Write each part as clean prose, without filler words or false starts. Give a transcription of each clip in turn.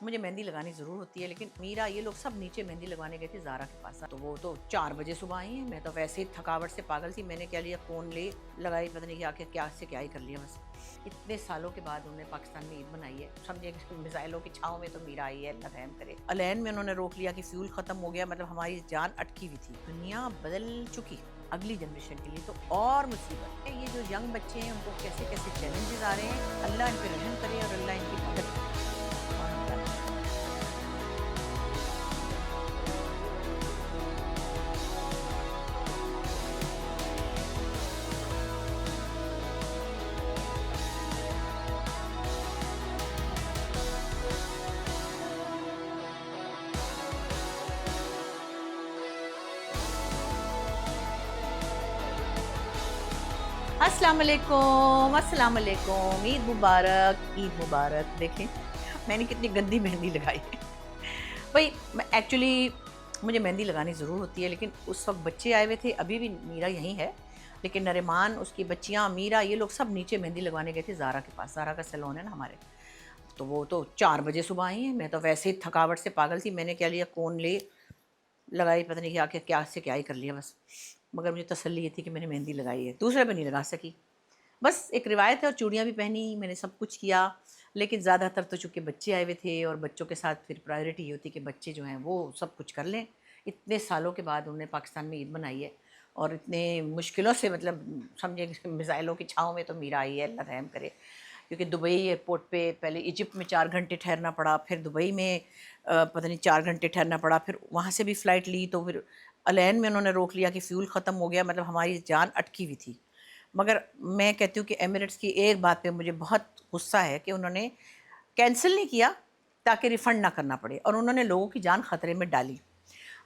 مجھے مہندی لگانی ضرور ہوتی ہے، لیکن میرا یہ لوگ سب نیچے مہندی لگوانے گئے تھے زارا کے پاس، تو وہ تو 4 بجے صبح آئی ہیں۔ میں تو ویسے ہی تھکاوٹ سے پاگل تھی، میں نے کیا لیا فون لے لگائی، پتہ نہیں کیا سے کیا ہی کر لیا بس۔ اتنے سالوں کے بعد انہوں نے پاکستان میں عید منائی ہے، سمجھے میزائلوں کی چھاؤں میں تو میرا آئی ہے، اللہ رحم کرے۔ الین میں انہوں نے روک لیا کہ فیول ختم ہو گیا، مطلب ہماری جان اٹکی ہوئی تھی۔ دنیا بدل چکی اگلی جنریشن کے لیے تو اور مصیبت ہے۔ یہ جو ینگ بچے ہیں ان کو کیسے کیسے چیلنجز آ رہے ہیں، اللہ ان پہ رحم کرے اور اللہ ان کی مدد کرے۔ اور ہم کیا کریں۔ السلام علیکم، السلام علیکم، عید مبارک، عید مبارک۔ دیکھیں میں نے کتنی گندی مہندی لگائی ہے بھائی۔ ایکچولی مجھے مہندی لگانی ضرور ہوتی ہے، لیکن اس وقت بچے آئے ہوئے تھے، ابھی بھی میرا یہیں ہے، لیکن نریمان، اس کی بچیاں، میرا، یہ لوگ سب نیچے مہندی لگوانے گئے تھے زارا کے پاس، زارا کا سیلون ہے نا ہمارے، تو وہ تو 4 بجے صبح آئی ہیں۔ میں تو ویسے ہی تھکاوٹ سے پاگل تھی، میں نے کیا لیا فون لے لگائی، پتہ نہیں کیا سے کیا ہی کر لیا بس، مگر مجھے تسلی یہ تھی کہ میں نے مہندی لگائی ہے، دوسرے پہ نہیں لگا سکی۔ بس ایک روایت ہے، اور چوڑیاں بھی پہنی، میں نے سب کچھ کیا، لیکن زیادہ تر تو چونکہ بچے آئے ہوئے تھے، اور بچوں کے ساتھ پھر پرائیورٹی یہ ہوتی کہ بچے جو ہیں وہ سب کچھ کر لیں۔ اتنے سالوں کے بعد انہوں نے پاکستان میں عید منائی ہے، اور اتنے مشکلوں سے، مطلب سمجھے میزائلوں کی چھاؤں میں تو میرا آئی ہے، اللہ رحم کرے۔ کیونکہ دبئی ایئرپورٹ پہ پہلے ایجپٹ میں 4 گھنٹے ٹھہرنا پڑا، پھر دبئی میں پتہ نہیں 4 گھنٹے ٹھہرنا پڑا، پھر وہاں سے بھی فلائٹ لی، تو پھر الین میں انہوں نے روک لیا کہ فیول ختم ہو گیا، مطلب ہماری جان اٹکی ہوئی تھی۔ مگر میں کہتی ہوں کہ ایمریٹس کی ایک بات پہ مجھے بہت غصہ ہے کہ انہوں نے کینسل نہیں کیا تاکہ ریفنڈ نہ کرنا پڑے، اور انہوں نے لوگوں کی جان خطرے میں ڈالی۔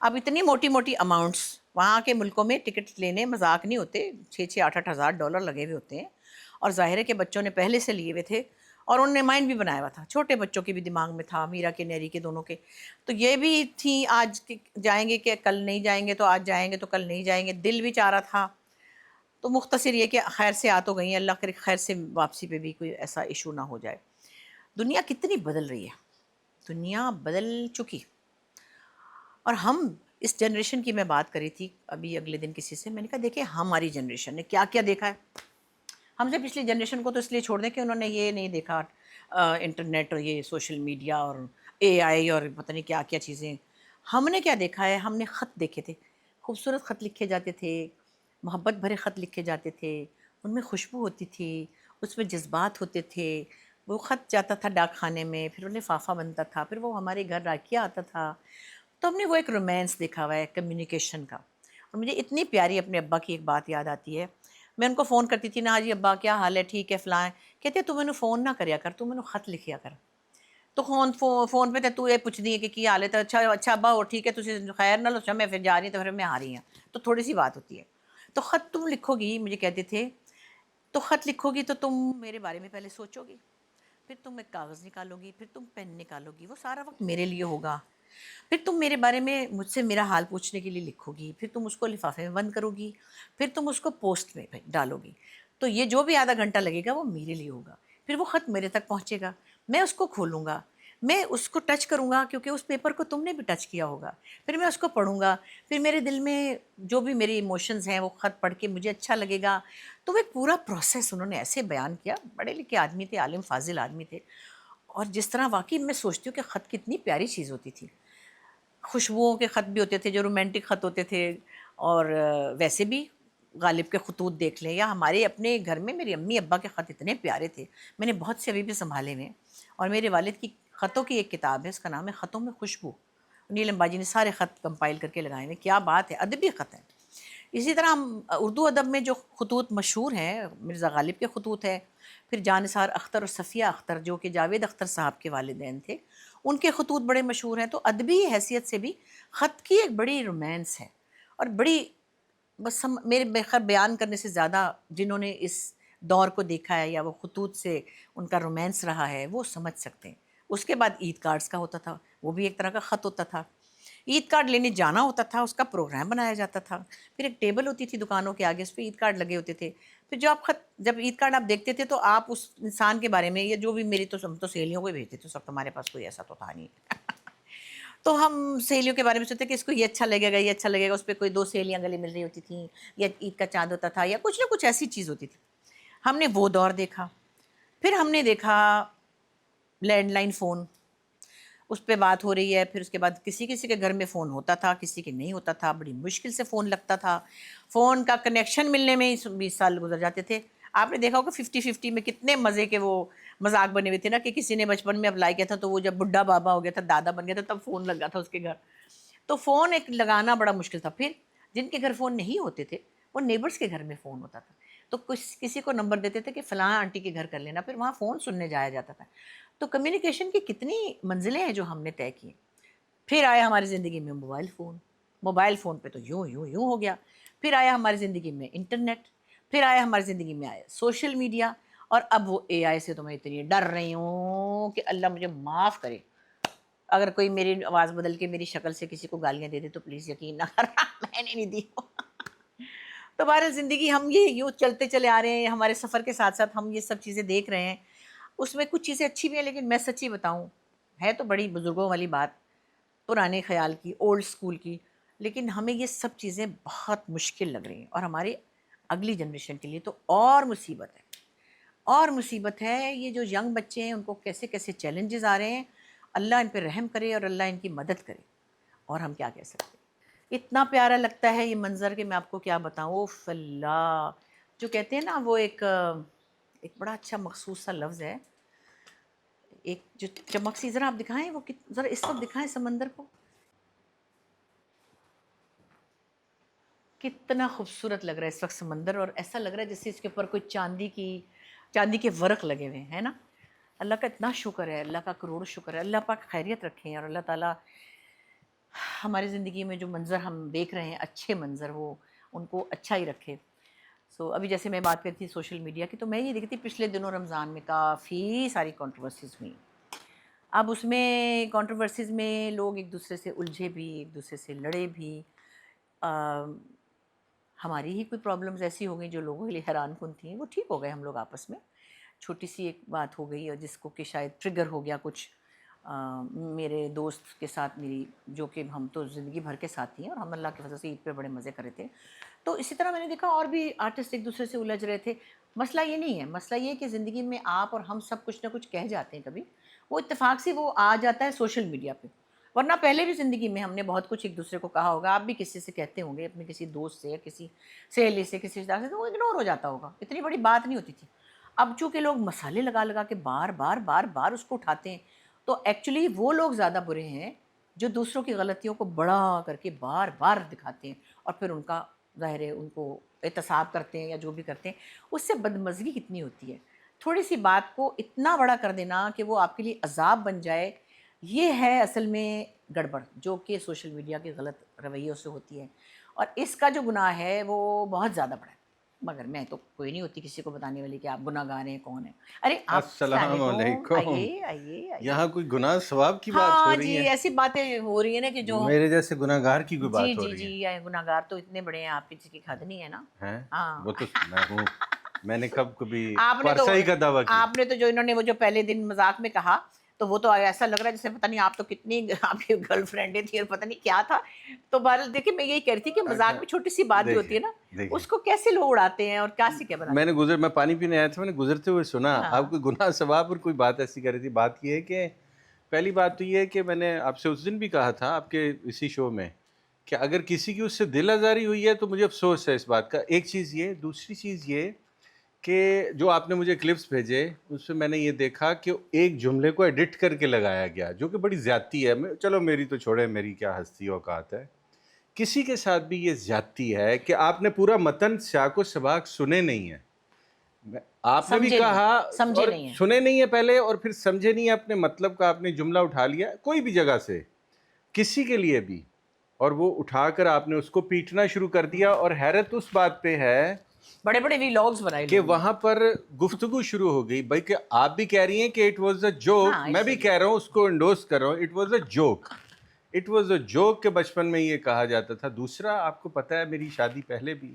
اب اتنی موٹی موٹی اماؤنٹس وہاں کے ملکوں میں ٹکٹ لینے مذاق نہیں ہوتے، 6,000 8,000 ڈالر لگے ہوئے ہوتے ہیں، اور ظاہر ہے کہ بچوں نے پہلے سے لیے ہوئے تھے، اور انہوں نے مائنڈ بھی بنایا ہوا تھا، چھوٹے بچوں کے بھی دماغ میں تھا، میرا کے نیری کے دونوں کے، تو یہ بھی تھی آج جائیں گے کہ کل نہیں جائیں گے، تو آج جائیں گے تو کل نہیں جائیں گے، دل بھی چاہ رہا تھا۔ تو مختصر یہ کہ خیر سے آ تو گئی ہیں، اللہ کرے خیر سے واپسی پہ بھی کوئی ایسا ایشو نہ ہو جائے۔ دنیا کتنی بدل رہی ہے، دنیا بدل چکی، اور ہم اس جنریشن کی، میں بات کری تھی ابھی اگلے دن کسی سے، میں نے کہا دیکھیں ہماری جنریشن نے کیا کیا دیکھا ہے۔ ہم سے پچھلی جنریشن کو تو اس لیے چھوڑ دیں کہ انہوں نے یہ نہیں دیکھا، انٹرنیٹ اور یہ سوشل میڈیا اور اے آئی اور پتہ نہیں کیا کیا چیزیں۔ ہم نے کیا دیکھا ہے، ہم نے خط دیکھے تھے، خوبصورت خط لکھے جاتے تھے، محبت بھرے خط لکھے جاتے تھے، ان میں خوشبو ہوتی تھی، اس میں جذبات ہوتے تھے۔ وہ خط جاتا تھا ڈاک خانے میں، پھر انہیں لفافہ بنتا تھا، پھر وہ ہمارے گھر راکیہ آتا تھا، تو ہم نے وہ ایک رومانس دیکھا ہوا ہے کمیونیکیشن کا۔ اور مجھے اتنی پیاری اپنے ابا کی ایک بات یاد آتی ہے، میں ان کو فون کرتی تھی نا، جی ابا کیا حال ہے، ٹھیک ہے فلاں، کہتے تو مینوں فون نہ کریا کر، تو مینوں خط لکھیا کر۔ تو فون پہ تو یہ پوچھدی ہے کہ کی حال ہے، تو اچھا ابا اور ٹھیک ہے، تسی خیر نال، اچھا میں پھر جا رہی ہوں، تو پھر میں آ رہی ہوں، تو تھوڑی سی بات ہوتی ہے۔ تو خط تم لکھو گی، مجھے کہتے تھے، تو خط لکھو گی تو تم میرے بارے میں پہلے سوچو گی، پھر تم ایک کاغذ نکالو گی، پھر تم پین نکالو گی، وہ سارا وقت میرے لیے ہوگا، پھر تم میرے بارے میں مجھ سے میرا حال پوچھنے کے لیے لکھو گی، پھر تم اس کو لفافے میں بند کرو گی، پھر تم اس کو پوسٹ میں ڈالو گی، تو یہ جو بھی آدھا گھنٹہ لگے گا وہ میرے لیے ہوگا، پھر وہ خط میرے تک پہنچے گا، میں اس کو کھولوں گا، میں اس کو ٹچ کروں گا، کیونکہ اس پیپر کو تم نے بھی ٹچ کیا ہوگا، پھر میں اس کو پڑھوں گا، پھر میرے دل میں جو بھی میری ایموشنز ہیں وہ خط پڑھ کے مجھے اچھا لگے گا۔ تو وہ ایک پورا پروسیس انہوں نے ایسے بیان کیا، بڑے لکھے آدمی تھے، عالم فاضل آدمی تھے، اور جس طرح واقعی میں سوچتی ہوں کہ خط کتنی پیاری چیز ہوتی تھی۔ خوشبوؤں کے خط بھی ہوتے تھے جو رومانٹک خط ہوتے تھے، اور ویسے بھی غالب کے خطوط دیکھ لیں، یا ہمارے اپنے گھر میں میری امی ابا کے خط اتنے پیارے تھے، میں نے بہت سے ابھی بھی سنبھالے ہوئے ہیں، اور میرے والد کی خطوں کی ایک کتاب ہے، اس کا نام ہے خطوں میں خوشبو، نیلم باجی نے سارے خط کمپائل کر کے لگائے ہوئے، کیا بات ہے، ادبی خط ہیں۔ اسی طرح ہم اردو ادب میں جو خطوط مشہور ہیں، مرزا غالب کے خطوط ہیں، پھر جانثار اختر اور صفیہ اختر جو کہ جاوید اختر صاحب کے والدین تھے، ان کے خطوط بڑے مشہور ہیں، تو ادبی حیثیت سے بھی خط کی ایک بڑی رومانس ہے، اور بڑی، بس ہم میرے بخیر بیان کرنے سے زیادہ جنہوں نے اس دور کو دیکھا ہے یا وہ خطوط سے ان کا رومانس رہا ہے وہ سمجھ سکتے ہیں۔ اس کے بعد عید کارڈز کا ہوتا تھا، وہ بھی ایک طرح کا خط ہوتا تھا، عید کارڈ لینے جانا ہوتا تھا، اس کا پروگرام بنایا جاتا تھا، پھر ایک ٹیبل ہوتی تھی دکانوں کے آگے، اس پہ عید کارڈ لگے ہوتے تھے، پھر جو آپ خط جب عید کارڈ آپ دیکھتے تھے تو آپ اس انسان کے بارے میں، یا جو بھی میری تو ہم تو سہیلیوں کو ہی بھیجتے تھے سب، ہمارے پاس کوئی ایسا تو تھا نہیں تو ہم سہیلیوں کے بارے میں سوچتے کہ اس کو یہ اچھا لگے گا، یہ اچھا لگے گا، اس پہ کوئی 2 سہیلیاں گلے مل رہی ہوتی تھیں، یا عید کا چاند ہوتا تھا، یا کچھ نہ کچھ ایسی چیز ہوتی تھی. ہم نے وہ دور دیکھا. پھر ہم نے دیکھا لینڈ لائن فون، اس پہ بات ہو رہی ہے. پھر اس کے بعد کسی کسی کے گھر میں فون ہوتا تھا، کسی کے نہیں ہوتا تھا، بڑی مشکل سے فون لگتا تھا. فون کا کنیکشن ملنے میں 20 سال گزر جاتے تھے. آپ نے دیکھا ہوگا 50-50 میں کتنے مزے کے وہ مذاق بنے ہوئے تھے نا، کہ کسی نے بچپن میں اپلائی کیا تھا تو وہ جب بڈھا بابا ہو گیا تھا، دادا بن گیا تھا، تب فون لگا تھا اس کے گھر. تو فون ایک لگانا بڑا مشکل تھا. پھر جن کے گھر فون نہیں ہوتے تھے وہ نیبرس کے گھر میں فون ہوتا تھا، تو کسی کو نمبر دیتے تھے کہ فلاں آنٹی کے گھر کر لینا، پھر وہاں فون سننے جایا جاتا تھا. تو کمیونیکیشن کی کتنی منزلیں ہیں جو ہم نے طے کی. پھر آیا ہماری زندگی میں موبائل فون. موبائل فون پہ تو یوں یوں یوں ہو گیا. پھر آیا ہماری زندگی میں انٹرنیٹ. پھر آیا ہماری زندگی میں آیا سوشل میڈیا. اور اب وہ اے آئی سے تو میں اتنی ڈر رہی ہوں کہ اللہ مجھے معاف کرے. اگر کوئی میری آواز بدل کے میری شکل سے کسی کو گالیاں دے دے تو پلیز یقین نہ کرنا میں نے نہیں دی. تو بہرحال زندگی ہم یہ یوں چلتے چلے آ رہے ہیں. ہمارے سفر کے ساتھ ساتھ ہم یہ سب چیزیں دیکھ رہے ہیں. اس میں کچھ چیزیں اچھی بھی ہیں، لیکن میں سچی بتاؤں ہے تو بڑی بزرگوں والی بات، پرانے خیال کی، اولڈ سکول کی، لیکن ہمیں یہ سب چیزیں بہت مشکل لگ رہی ہیں. اور ہماری اگلی جنریشن کے لیے تو اور مصیبت ہے. اور مصیبت ہے یہ جو ینگ بچے ہیں ان کو کیسے کیسے چیلنجز آ رہے ہیں. اللہ ان پہ رحم کرے اور اللہ ان کی مدد کرے. اور ہم کیا کہہ سکتے ہیں. اتنا پیارا لگتا ہے یہ منظر کہ میں آپ کو کیا بتاؤں. اوف اللہ، جو کہتے ہیں نا وہ ایک بڑا اچھا مخصوص سا لفظ ہے، ایک جو چمک سی، ذرا آپ دکھائیں وہ، ذرا اس وقت دکھائیں سمندر کو، کتنا خوبصورت لگ رہا ہے اس وقت سمندر. اور ایسا لگ رہا ہے جیسے اس کے اوپر کوئی چاندی کے ورق لگے ہوئے ہیں نا. اللہ کا اتنا شکر ہے، اللہ کا کروڑ شکر ہے. اللہ پاک خیریت رکھیں اور اللہ تعالیٰ ہماری زندگی میں جو منظر ہم دیکھ رہے ہیں اچھے منظر، وہ ان کو اچھا ہی رکھے. ابھی جیسے میں بات کرتی تھی سوشل میڈیا کی، تو میں یہ دیکھتی پچھلے دنوں رمضان میں کافی ساری کنٹروورسیز ہوئی. اب اس میں کنٹروورسیز میں لوگ ایک دوسرے سے الجھے بھی، ایک دوسرے سے لڑے بھی. ہماری ہی کوئی پرابلمز ایسی ہو گئی جو لوگوں کے لیے حیران کن تھیں، وہ ٹھیک ہو گئے ہم لوگ آپس میں. چھوٹی سی ایک بات ہو گئی اور جس کو کہ شاید ٹریگر ہو گیا کچھ میرے دوست کے ساتھ میری، جو کہ ہم تو زندگی بھر کے ساتھ ہیں اور ہم اللہ کے فضل سے عید پہ بڑے مزے کر رہے تھے. تو اسی طرح میں نے دیکھا اور بھی آرٹسٹ ایک دوسرے سے الجھ رہے تھے. مسئلہ یہ نہیں ہے، مسئلہ یہ ہے کہ زندگی میں آپ اور ہم سب کچھ نہ کچھ کہہ جاتے ہیں کبھی، وہ اتفاق سے وہ آ جاتا ہے سوشل میڈیا پہ. ورنہ پہلے بھی زندگی میں ہم نے بہت کچھ ایک دوسرے کو کہا ہوگا. آپ بھی کسی سے کہتے ہوں گے، اپنے کسی دوست سے یا کسی سہیلی سے، کسی رشتہ دار سے، تو وہ اگنور ہو جاتا ہوگا. اتنی بڑی بات نہیں ہوتی تھی. اب چونکہ لوگ مسالے لگا لگا کے بار بار بار بار اس کو اٹھاتے ہیں، تو ایکچولی وہ لوگ زیادہ برے ہیں جو دوسروں کی غلطیوں کو بڑا کر کے بار بار دکھاتے ہیں اور پھر ان کا ظاہر ہے ان کو احتساب کرتے ہیں یا جو بھی کرتے ہیں. اس سے بدمزگی کتنی ہوتی ہے. تھوڑی سی بات کو اتنا بڑا کر دینا کہ وہ آپ کے لیے عذاب بن جائے، یہ ہے اصل میں گڑبڑ جو کہ سوشل میڈیا کے غلط رویوں سے ہوتی ہے. اور اس کا جو گناہ ہے وہ بہت زیادہ بڑا ہے. مگر میں تو کوئی نہیں ہوتی کسی کو بتانے والی کہ آپ گناہ گار ہیں کون ہیں. ارے آپ السلام علیکم. آئیے آئیے آئیے. یہاں کوئی گناہ ثواب کی بات ہاں ہو جی، رہی ہے؟ ایسی باتیں ہو رہی ہیں نا کہ جو میرے جیسے گناہ گار کی کوئی جی بات ہو جی رہی جی گناہ گار تو اتنے بڑے ہیں، آپ کی جس کی حد نہیں ہے نا. ہے؟ ہاں وہ تو میں ہوں. میں نے کبھی آپ نے تو پرسائی کا دعویٰ کیا؟ آپ نے تو جو انہوں نے وہ جو پہلے دن مذاق میں کہا، تو وہ تو ایسا لگ رہا ہے جیسے پتہ نہیں آپ تو کتنی آپ کی گرل فرینڈیں تھیں اور پتہ نہیں کیا تھا. تو بہرحال دیکھیں میں یہی کہہ رہی تھی کہ مذاق میں چھوٹی سی بات بھی ہوتی ہے نا، اس کو کیسے لوگ اڑاتے ہیں اور کیسے کیا بناتے ہیں. میں پانی پینے آیا تھا، میں نے گزرتے ہوئے سنا آپ کوئی گناہ ثواب اور کوئی بات ایسی کر رہی تھی. بات یہ ہے کہ پہلی بات تو یہ ہے کہ میں نے آپ سے اس دن بھی کہا تھا آپ کے اسی شو میں کہ اگر کسی کی اس سے دل آزاری ہوئی ہے تو مجھے افسوس ہے اس بات کا. ایک چیز یہ. دوسری چیز یہ کہ جو آپ نے مجھے کلپس بھیجے اس میں نے یہ دیکھا کہ ایک جملے کو ایڈٹ کر کے لگایا گیا جو کہ بڑی زیادتی ہے. چلو میری تو چھوڑے، میری کیا ہستی اوقات ہے. کسی کے ساتھ بھی یہ زیادتی ہے کہ آپ نے پورا متن سیاق و سباق سنے نہیں ہے. آپ نے بھی کہا اور سنے نہیں ہے پہلے، اور پھر سمجھے نہیں ہے اپنے مطلب کا. آپ نے جملہ اٹھا لیا کوئی بھی جگہ سے کسی کے لیے بھی، اور وہ اٹھا کر آپ نے اس کو پیٹنا شروع کر دیا. اور حیرت اس بات پہ ہے بڑے بڑے ویلاگز بنائے کہ وہاں پر گفتگو شروع ہو گئی. بھائی کہ آپ بھی کہہ رہی ہیں کہ اٹ واز اے جوک، میں بھی کہہ رہا ہوں اس کو انڈوس کر رہا ہوں، it was a joke. It was a joke کہ بچپن میں یہ کہا جاتا تھا. دوسرا، آپ کو پتہ ہے میری شادی پہلے بھی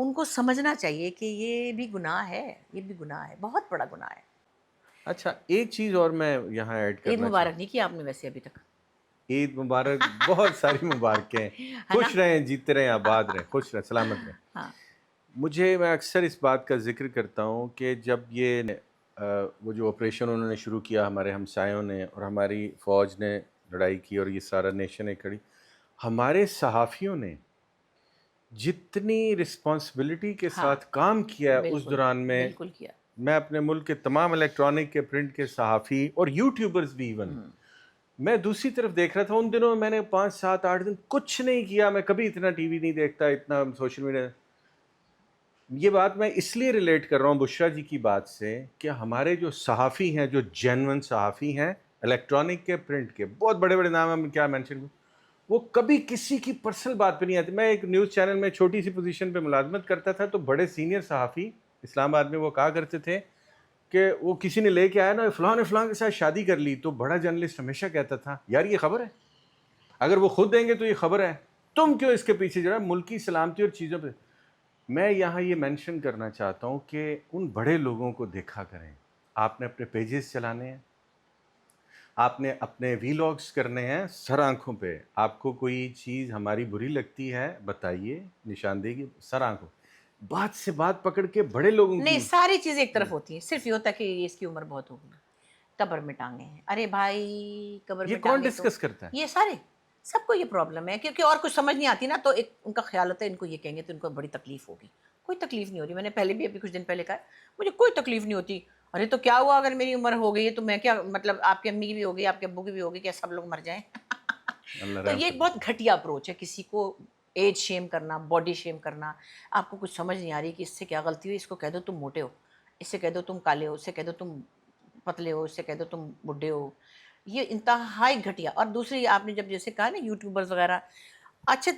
ان کو سمجھنا چاہیے کہ یہ بھی گناہ ہے، یہ بھی گناہ ہے، بہت بڑا گناہ ہے۔ اچھا ایک چیز اور میں یہاں ایڈ عید کرنا مبارک نہیں کیا آپ نے ویسے ابھی تک؟ عید مبارک، بہت ساری مبارکیں، ہے نا؟ خوش رہیں، جیتے رہیں، آباد رہیں، خوش رہیں، سلامت رہیں۔ ہاں میں اکثر اس بات کا ذکر کرتا ہوں کہ جب یہ وہ جو آپریشن انہوں نے شروع کیا ہمارے ہمسایوں نے اور ہماری فوج نے لڑائی کی اور یہ سارا نیشن نے کھڑی، ہمارے صحافیوں نے جتنی رسپانسبلٹی کے ہاں، ساتھ کام کیا ہے اس بالکل دوران میں، بالکل کیا۔ میں اپنے ملک کے تمام الیکٹرانک کے، پرنٹ کے صحافی اور یوٹیوبرز بھی ایون، میں دوسری طرف دیکھ رہا تھا ان دنوں میں نے 5 7 8 دن کچھ نہیں کیا، میں کبھی اتنا ٹی وی نہیں دیکھتا، اتنا سوشل میڈیا۔ یہ بات میں اس لیے ریلیٹ کر رہا ہوں بشرا جی کی بات سے کہ ہمارے جو صحافی ہیں، جو جینون صحافی ہیں، الیکٹرانک کے، پرنٹ کے، بہت بڑے بڑے نام ہیں، کیا مینشن کروں، وہ کبھی کسی کی پرسنل بات پہ نہیں آتی۔ میں ایک نیوز چینل میں چھوٹی سی پوزیشن پہ ملازمت کرتا تھا، تو بڑے سینئر صحافی اسلام آباد میں وہ کہا کرتے تھے کہ وہ کسی نے لے کے آیا نا فلاں نے فلاں کے ساتھ شادی کر لی، تو بڑا جرنلسٹ ہمیشہ کہتا تھا یار یہ خبر ہے، اگر وہ خود دیں گے تو یہ خبر ہے، تم کیوں اس کے پیچھے جو ہے ملکی سلامتی اور چیزوں پہ۔ میں یہاں یہ مینشن کرنا چاہتا ہوں کہ ان بڑے لوگوں کو دیکھا کریں، آپ نے اپنے پیجز چلانے ہیں، آپ نے اپنے ویلاگز کرنے ہیں سر آنکھوں پہ، آپ کو کوئی چیز ہماری بری لگتی ہے بتائیے، نشاندہی سر آنکھوں، بات سے بات پکڑ کے بڑے لوگوں نہیں، کی۔ ساری چیزیں ایک طرف ہوتی ہیں، صرف یہ ہوتا ہے کہ اس کی عمر بہت ہوگی، قبر میں ٹانگیں ہیں، ارے بھائی قبر یہ میں کون ٹانگیں تو ڈسکس کرتا ہے؟ یہ سارے سب کو یہ پرابلم ہے، کیونکہ اور کچھ سمجھ نہیں آتی نا، تو ایک ان کا خیال ہوتا ہے ان کو یہ کہیں گے تو ان کو بڑی تکلیف ہوگی۔ کوئی تکلیف نہیں ہو رہی، میں نے پہلے بھی ابھی کچھ دن پہلے کہا مجھے کوئی تکلیف نہیں ہوتی۔ ارے تو کیا ہوا اگر میری عمر ہو گئی ہے تو میں کیا مطلب، آپ کی امی کی بھی ہوگی، آپ کے ابو کی بھی ہوگی، کیا سب لوگ مر جائیں؟ اللہ تو رحم یہ ایک فرمائے۔ بہت گھٹیا اپروچ ہے، کسی کو ایج شیم کرنا، باڈی شیم کرنا۔ آپ کو کچھ سمجھ نہیں آ رہی کہ اس سے کیا غلطی ہوئی، اس کو کہہ دو تم موٹے ہو، اس سے کہہ دو تم کالے ہو، اس سے کہہ دو تم پتلے ہو، اس سے کہہ دو تم بڈھے ہو۔ یہ انتہائی گھٹیا۔ اور دوسری آپ نے جب جیسے کہا نا یوٹیوبرز وغیرہ، اچھا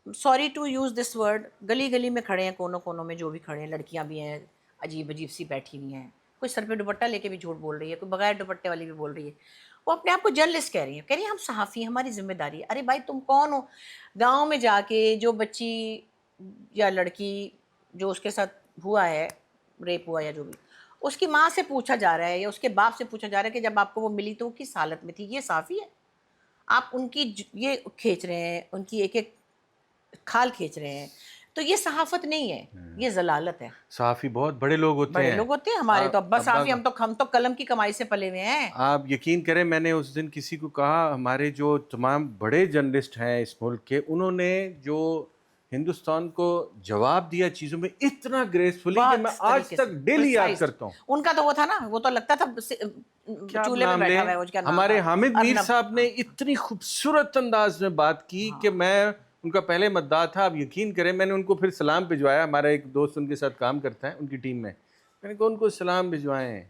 sorry to use this word, گلی گلی میں کھڑے ہیں، کونوں کونوں میں جو بھی کھڑے ہیں، لڑکیاں بھی ہیں عجیب عجیب سی بیٹھی ہوئی ہیں، کوئی سر پہ دوپٹہ لے کے بھی جھوٹ بول رہی ہے، کوئی بغیر دوپٹے والی بھی بول رہی ہے، وہ اپنے آپ کو جرنلسٹ کہہ رہی ہیں ہم صحافی ہیں، ہماری ذمہ داری ہے۔ ارے بھائی تم کون ہو؟ گاؤں میں جا کے جو بچی یا لڑکی جو اس کے ساتھ ہوا ہے، ریپ ہوا یا جو بھی، اس کی ماں سے پوچھا جا رہا ہے یا اس کے باپ سے پوچھا جا رہا ہے کہ جب آپ کو وہ ملی تو وہ کس حالت میں تھی، یہ صحافی ہے؟ آپ ان کی یہ کھینچ رہے ہیں، ان کی ایک ایک کھال کھینچ رہے ہیں، تو یہ صحافت نہیں ہے، یہ ضلالت ہے۔ صحافی بہت بڑے لوگ ہوتے بڑے ہیں۔ لوگ ہوتے ہیں ہمارے تو ابا ابا صحافی، ہم تو قلم کی کمائی سے پلے ہوئے ہیں۔ آپ یقین کریں، میں نے اس دن کسی کو کہا ہمارے جو تمام بڑے جرنلسٹ ہیں اس ملک کے، انہوں نے جو ہندوستان کو جواب دیا چیزوں میں اتنا گریسفلی کہ بہت میں آج طریقے سے تک ڈیلی یاد پرسائز۔ کرتا ہوں۔ ان کا تو وہ تھا نا، وہ تو لگتا تھا کیا آپ چولہے پہ نام بیٹھا لیں؟ ہوا ہے، وہ کیا نام ہمارے تھا، حامد میر ارنب۔ صاحب نے اتنی خوبصورت انداز میں بات کی کہ میں ان کا پہلے مداح تھا۔ آپ یقین کریں میں نے ان کو پھر سلام بھجوایا، ہمارا ایک دوست ان کے ساتھ کام کرتا ہے ان کی ٹیم میں نے کہا ان کو سلام بھجوائیں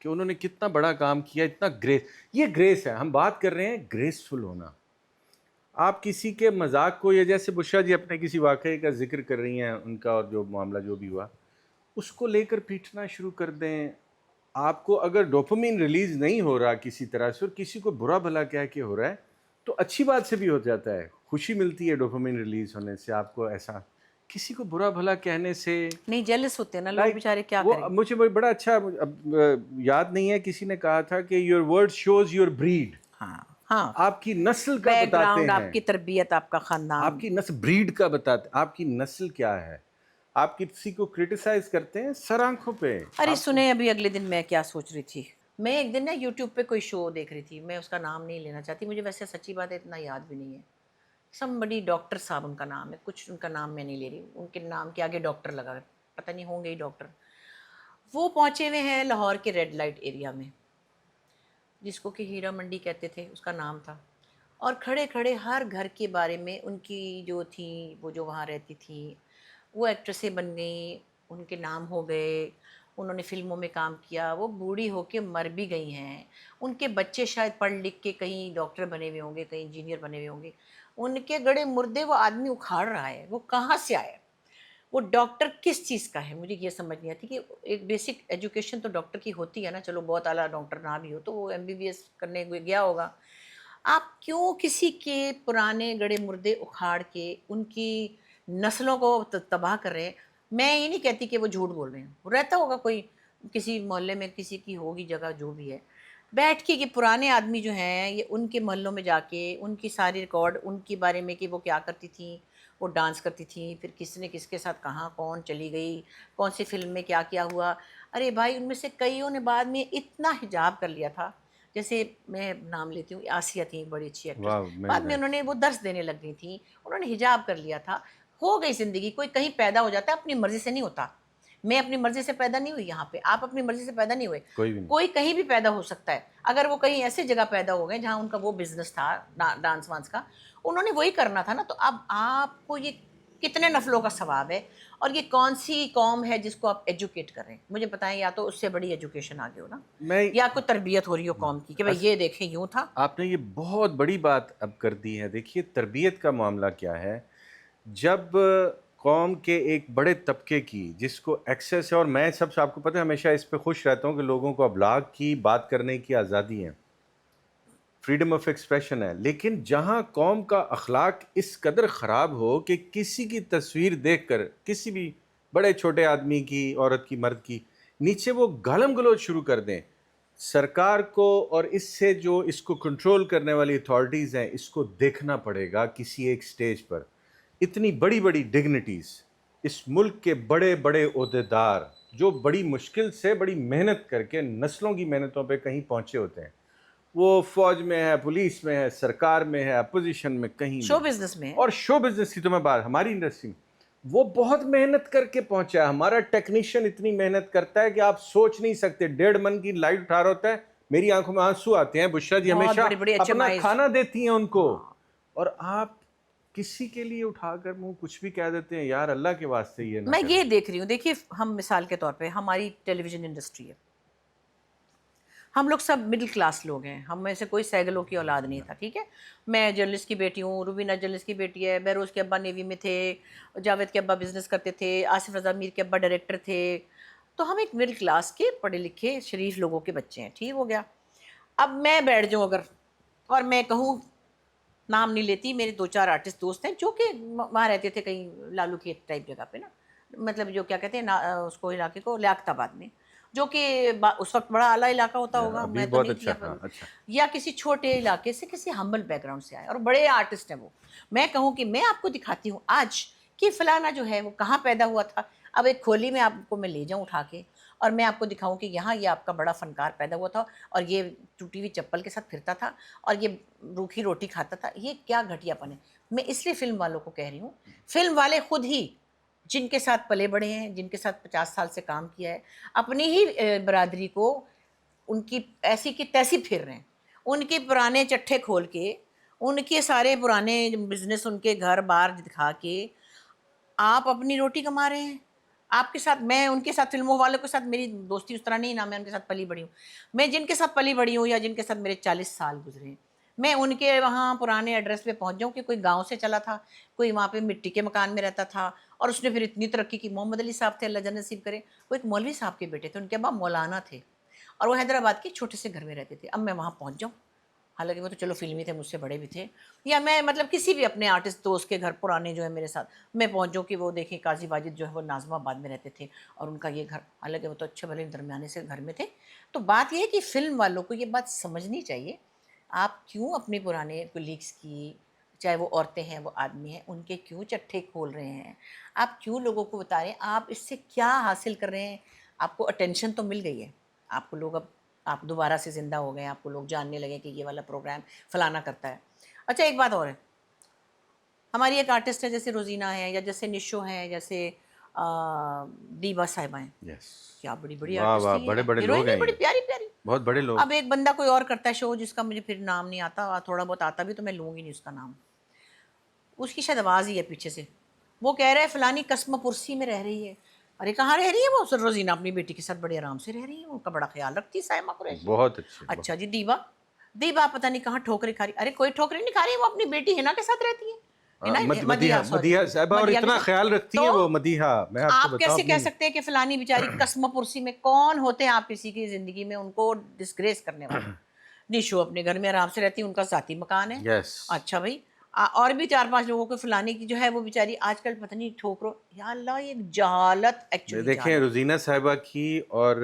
کہ انہوں نے کتنا بڑا کام کیا، اتنا گریس، یہ گریس ہے۔ ہم بات کر رہے ہیں گریسفل ہونا۔ آپ کسی کے مذاق کو، یا جیسے بشرا جی اپنے کسی واقعے کا ذکر کر رہی ہیں ان کا، اور جو معاملہ جو بھی ہوا اس کو لے کر پیٹنا شروع کر دیں۔ آپ کو اگر ڈوپامین ریلیز نہیں ہو رہا کسی طرح سے، اور کسی کو برا بھلا کہہ کے ہو رہا ہے، تو اچھی بات سے بھی ہو جاتا ہے، خوشی ملتی ہے ڈوپامین ریلیز ہونے سے آپ کو، ایسا کسی کو برا بھلا کہنے سے نہیں جیلس ہوتے ہیں نا لوگ لائک بیچارے، کیا وہ کریں۔ مجھے بڑا اچھا یاد نہیں ہے، کسی نے کہا تھا کہ your word shows your breed, ہاں ہاں، آپ کی نسل کا بیک بتاتے گراؤنڈ، ہیں، آپ کی تربیت، آپ کا خاندان۔ آپ کی نسل بریڈ کا بتاتے، آپ کی نسل کیا ہے۔ آپ کسی کو کرٹیسائز کرتے ہیں سر آنکھوں پہ، ارے آپ کو سنیں، ابھی اگلے دن میں کیا سوچ رہی تھی، میں ایک دن نا یوٹیوب پہ کوئی شو دیکھ رہی تھی، میں اس کا نام نہیں لینا چاہتی، مجھے ویسے سچی بات ہے اتنا یاد بھی نہیں ہے، سم بڑی ڈاکٹر صاحب ان کا نام ہے، کچھ ان کا نام میں نہیں لے رہی، ان کے نام کے آگے ڈاکٹر لگا ہے، پتہ نہیں ہوں گے ہی ڈاکٹر۔ وہ پہنچے ہوئے ہیں لاہور کے ریڈ لائٹ ایریا میں، جس کو کہ ہیرا منڈی کہتے تھے، اس کا نام تھا، اور کھڑے کھڑے ہر گھر کے بارے میں، ان کی جو تھیں، وہ جو وہاں رہتی تھیں، وہ ایکٹریسیں بن گئیں، ان کے نام ہو گئے، انہوں نے فلموں میں کام کیا، وہ بوڑھی ہو کے مر بھی گئی ہیں، ان کے بچے شاید پڑھ لکھ کے کہیں ڈاکٹر بنے ہوئے ہوں گے، کہیں انجینئر بنے ہوئے ہوں گے، ان کے گڑے مردے وہ آدمی اکھاڑ رہا ہے، وہ کہاں سے آیا؟ وہ ڈاکٹر کس چیز کا ہے؟ مجھے یہ سمجھ نہیں آتی کہ ایک بیسک ایجوکیشن تو ڈاکٹر کی ہوتی ہے نا، چلو بہت اعلیٰ ڈاکٹر نہ بھی ہو تو وہ MBBS کرنے گیا ہوگا، آپ کیوں کسی کے پرانے گڑے مردے اکھاڑ کے ان کی نسلوں کو تباہ کر رہے ہیں؟ میں یہ نہیں کہتی کہ وہ جھوٹ بول رہے ہیں، رہتا ہوگا کوئی کسی محلے میں کسی کی ہوگی جگہ جو بھی ہے، بیٹھ کے یہ پرانے آدمی جو ہیں یہ ان کے محلوں میں جا کے ان کی ساری ریکارڈ ان کے بارے میں کہ وہ کیا کرتی تھیں، وہ ڈانس کرتی تھیں، پھر کس نے کس کے ساتھ کہاں کون چلی گئی، کون سی فلم میں کیا کیا ہوا. ارے بھائی ان میں سے کئیوں نے بعد میں اتنا حجاب کر لیا تھا، جیسے میں نام لیتی ہوں آسیہ تھیں بڑی اچھی ایکٹریس، واہ بعد مینی میں انہوں نائس. نے وہ درس دینے لگ گئی تھیں، انہوں نے حجاب کر لیا تھا. ہو گئی زندگی، کوئی کہیں پیدا ہو جاتا ہے اپنی مرضی سے نہیں ہوتا. میں اپنی مرضی سے پیدا نہیں ہوئی یہاں پہ، آپ اپنی مرضی سے پیدا نہیں ہوئے، کوئی بھی نہیں. کوئی کہیں بھی پیدا ہو سکتا ہے. اگر وہ کہیں ایسے جگہ پیدا ہو گئے جہاں ان کا وہ بزنس تھا ڈانس وانس کا، انہوں نے وہی کرنا تھا نا. تو اب آپ کو یہ کتنے نفلوں کا ثواب ہے، اور یہ کون سی قوم ہے جس کو آپ ایجوکیٹ کر رہے ہیں؟ مجھے بتائیں، یا تو اس سے بڑی ایجوکیشن آگے ہو نا، میں یا کوئی تربیت ہو رہی ہو قوم کی کہ بھئی یہ دیکھیں یوں تھا. آپ نے یہ بہت بڑی بات اب کر دی ہے. دیکھیے تربیت کا معاملہ کیا ہے. جب قوم کے ایک بڑے طبقے کی جس کو ایکسیس ہے، اور میں سب سے آپ کو پتہ ہے ہمیشہ اس پہ خوش رہتا ہوں کہ لوگوں کو ابلاغ کی بات کرنے کی آزادی ہے، فریڈم آف ایکسپریشن ہے، لیکن جہاں قوم کا اخلاق اس قدر خراب ہو کہ کسی کی تصویر دیکھ کر کسی بھی بڑے چھوٹے آدمی کی، عورت کی، مرد کی، نیچے وہ گالم گلوچ شروع کر دیں، سرکار کو اور اس سے جو اس کو کنٹرول کرنے والی اتھارٹیز ہیں اس کو دیکھنا پڑے گا. کسی ایک سٹیج پر اتنی بڑی بڑی ڈگنیٹیز، اس ملک کے بڑے بڑے عہدیدار جو بڑی مشکل سے بڑی محنت کر کے نسلوں کی محنتوں پہ کہیں پہنچے ہوتے ہیں، وہ فوج میں ہے، پولیس میں ہے، سرکار میں ہے، اپوزیشن میں، کہیں شو بھی. بزنس میں ہے. اور شو بزنس کی تو میں بات، ہماری انڈسٹری میں وہ بہت محنت کر کے پہنچا ہے. ہمارا ٹیکنیشین اتنی محنت کرتا ہے کہ آپ سوچ نہیں سکتے. 1.5 من کی لائٹ اٹھا رہا ہوتا ہے، میری آنکھوں میں آنسو آتے ہیں. بشرا جی بہت ہمیشہ بڑی بڑی ایچ ایم اپنا آئیز. کھانا دیتی ہیں ان کو، ہاں. اور آپ کسی کے لیے اٹھا کر منہ کچھ بھی کہہ دیتے ہیں. یار اللہ کے واسطے یہ نہ میں کریں. یہ دیکھ رہی ہوں، دیکھیے ہم مثال کے طور پہ ہماری ٹیلی ویژن انڈسٹری ہے، ہم لوگ سب مڈل کلاس لوگ ہیں، ہم میں سے کوئی سیگلوں کی اولاد نہیں تھا. ٹھیک ہے، میں جرنلسٹ کی بیٹی ہوں، روبینہ جرنلسٹ کی بیٹی ہے، بہروز کے ابا نیوی میں تھے، جاوید کے ابا بزنس کرتے تھے، آصف رضا میر کے ابا ڈائریکٹر تھے. تو ہم ایک مڈل کلاس کے پڑھے لکھے شریف لوگوں کے بچے ہیں. ٹھیک ہو گیا. اب میں بیٹھ جاؤں اگر اور میں کہوں، نام نہیں لیتی، میرے 2-4 آرٹسٹ دوست ہیں جو کہ وہاں رہتے تھے کہیں لالو کی ٹائپ جگہ پہ نا، مطلب جو کیا کہتے ہیں اس کو علاقے کو لیاقت آباد میں، جو کہ اس وقت بڑا اعلیٰ علاقہ ہوتا ہوگا، ابھی میں تو بہت نہیں اچھا. تھی. ہاں اچھا. یا کسی چھوٹے علاقے سے، کسی ہمبل بیک گراؤنڈ سے آئے، اور بڑے آرٹسٹ ہیں وہ. میں کہوں کہ میں آپ کو دکھاتی ہوں آج کہ فلانا جو ہے وہ کہاں پیدا ہوا تھا. اب ایک کھولی میں آپ کو میں لے جاؤں اٹھا کے، اور میں آپ کو دکھاؤں کہ یہاں یہ آپ کا بڑا فنکار پیدا ہوا تھا، اور یہ ٹوٹی ہوئی چپل کے ساتھ پھرتا تھا، اور یہ روکھی روٹی کھاتا تھا. یہ کیا گھٹیا پن ہے. میں اس لیے فلم والوں کو کہہ رہی ہوں، فلم والے خود ہی جن کے ساتھ پلے بڑے ہیں، جن کے ساتھ 50 سال سے کام کیا ہے، اپنی ہی برادری کو ان کی ایسی کی تیسی پھر رہے ہیں. ان کے پرانے چٹھے کھول کے، ان کے سارے پرانے بزنس، ان کے گھر بار دکھا کے آپ اپنی روٹی کما رہے ہیں. آپ کے ساتھ، میں ان کے ساتھ فلموں والوں کے ساتھ میری دوستی اس طرح نہیں نا، میں ان کے ساتھ پلی بڑی ہوں. میں جن کے ساتھ پلی بڑی ہوں یا جن کے ساتھ میرے 40 سال گزرے ہیں، میں ان کے وہاں پرانے ایڈریس پہ پہنچ جاؤں کہ کوئی گاؤں سے چلا تھا، کوئی وہاں پہ مٹی کے مکان میں رہتا تھا، اور اس نے پھر اتنی ترقی کی. محمد علی صاحب تھے، اللہ جنت نصیب کرے، وہ ایک مولوی صاحب کے بیٹے تھے، ان کے ابا مولانا تھے، اور وہ حیدرآباد کے چھوٹے سے گھر میں رہتے تھے. اب میں وہاں پہنچ جاؤں، حالانکہ وہ تو چلو فلمی تھے، مجھ سے بڑے بھی تھے، یا میں مطلب کسی بھی اپنے آرٹسٹ دوست کے گھر پرانے جو ہے میرے ساتھ میں پہنچ جاؤں کہ وہ دیکھیں قاضی واجد جو ہے وہ ناظم آباد میں رہتے تھے، اور ان کا یہ گھر، حالانکہ وہ تو اچھے بھلے درمیانے سے گھر میں تھے. تو بات یہ ہے کہ فلم والوں کو یہ بات سمجھنی چاہیے، آپ کیوں اپنے پرانے کولیگس کی، چاہے وہ عورتیں ہیں وہ آدمی ہیں، ان کے کیوں چٹھے کھول رہے ہیں؟ آپ کیوں لوگوں کو بتا رہے ہیں؟ آپ اس سے کیا حاصل کر رہے ہیں؟ آپ کو اٹینشن تو مل گئی ہے، آپ کو لوگ، اب آپ دوبارہ سے زندہ ہو گئے ہیں، آپ کو لوگ جاننے لگے کہ یہ والا پروگرام فلانا کرتا ہے. اچھا ایک بات اور ہے، ہماری ایک آرٹسٹ ہے جیسے روزینہ ہے، یا جیسے نشو ہیں، جیسے دیبا صاحبہ ہیں، یس. کیا بڑی بڑی واہ آرٹسٹ واہ، ہیں بڑے یہ، بڑے لوگ ہیروئن ہیں بھی بڑی یہ، پیاری پیاری. بہت بڑے لوگ. اب ایک بندہ کوئی اور کرتا ہے شو جس کا مجھے پھر نام نہیں آتا، تھوڑا بہت آتا بھی تو میں لوں گی نہیں اس کا نام، اس کی شاید آواز ہی ہے پیچھے سے، وہ کہہ رہا ہے فلانی قسم پرسی میں رہ رہی ہے. ارے کہاں رہ رہی ہے وہ؟ سر روزینہ اپنی بیٹی کے ساتھ بڑے آرام سے رہ رہی ہے، ان کا بڑا خیال رکھتی ہے سائمہ قریشی. بہت اچھے. اچھا جی دیبا، دیبا پتہ نہیں کہاں ٹھوکریں کھا رہی. ارے کوئی ٹھوکریں نہیں کھا رہی، وہ اپنی بیٹی ہنا کے ساتھ رہتی ہے. مدیحہ، سوری، مدیحہ صاحبہ، اور مدیحہ کے اتنا ساتھ. خیال رکھتی ہیں تو وہ مدیحہ، میں آپ کو آپ بتاؤں کیسے کہہ اپنی. سکتے ہیں کہ فلانی بیچاری قسم پرسی میں؟ کون ہوتے ہیں آپ کسی کی زندگی میں ان کو ڈسگریس کرنے والے؟ نشو اپنے گھر میں آرام سے رہتی ہے، ان کا ذاتی مکان ہے. یس. اچھا بھائی، اور بھی 4-5 لوگوں کو فلانے کی جو ہے وہ بیچاری آج کل پتہ نہیں ٹھوکرو، یا اللہ یہ جہالت ایکچولی دیکھیں روزینہ صاحبہ کی اور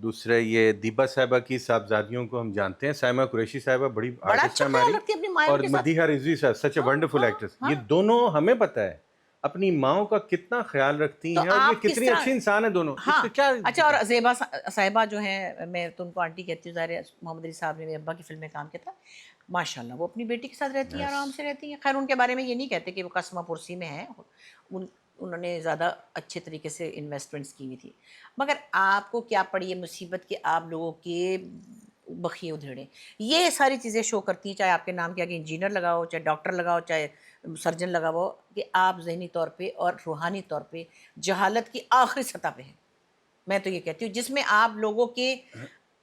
دوسرے یہ دیبا صاحبہ کی صاحبزادیوں کو ہم جانتے ہیں. سائمہ قریشی صاحبہ بڑی بڑا آرٹسٹ اچھا ہے خیال ہماری, رکھتی ہے اپنی مائوں اور کے ساتھ. مدیحہ رضوی صاحب سچ اے ونڈرفل ایکٹریس. یہ دونوں ہمیں پتہ ہے اپنی ماؤں کا کتنا خیال رکھتی ہیں, اور یہ کتنی اچھی انسان ہے دونوں. اس سے کیا اچھا. اور زیبا صاحبہ جو ہیں, میں تو ان کو آنٹی کہتی ہوں, ظاہر ہے محمد علی صاحب نے میرے ابا کی فلم میں کام کیا تھا, ماشاء اللہ وہ اپنی بیٹی کے ساتھ رہتی ہیں, آرام سے رہتی ہیں. خیر ان کے بارے میں یہ نہیں کہتے کہ وہ قسمہ پرسی میں ہیں, انہوں نے زیادہ اچھے طریقے سے انویسٹمنٹس کی ہوئی تھی. مگر آپ کو کیا پڑی ہے مصیبت کہ آپ لوگوں کے بخیے ادھیڑیں یہ ساری چیزیں شو کرتی ہیں, چاہے آپ کے نام کے آگے انجینئر لگاؤ, چاہے ڈاکٹر لگاؤ, چاہے سرجن لگاؤ, کہ آپ ذہنی طور پہ اور روحانی طور پہ جہالت کی آخری سطح پہ ہیں. میں تو یہ کہتی ہوں جس میں آپ لوگوں کے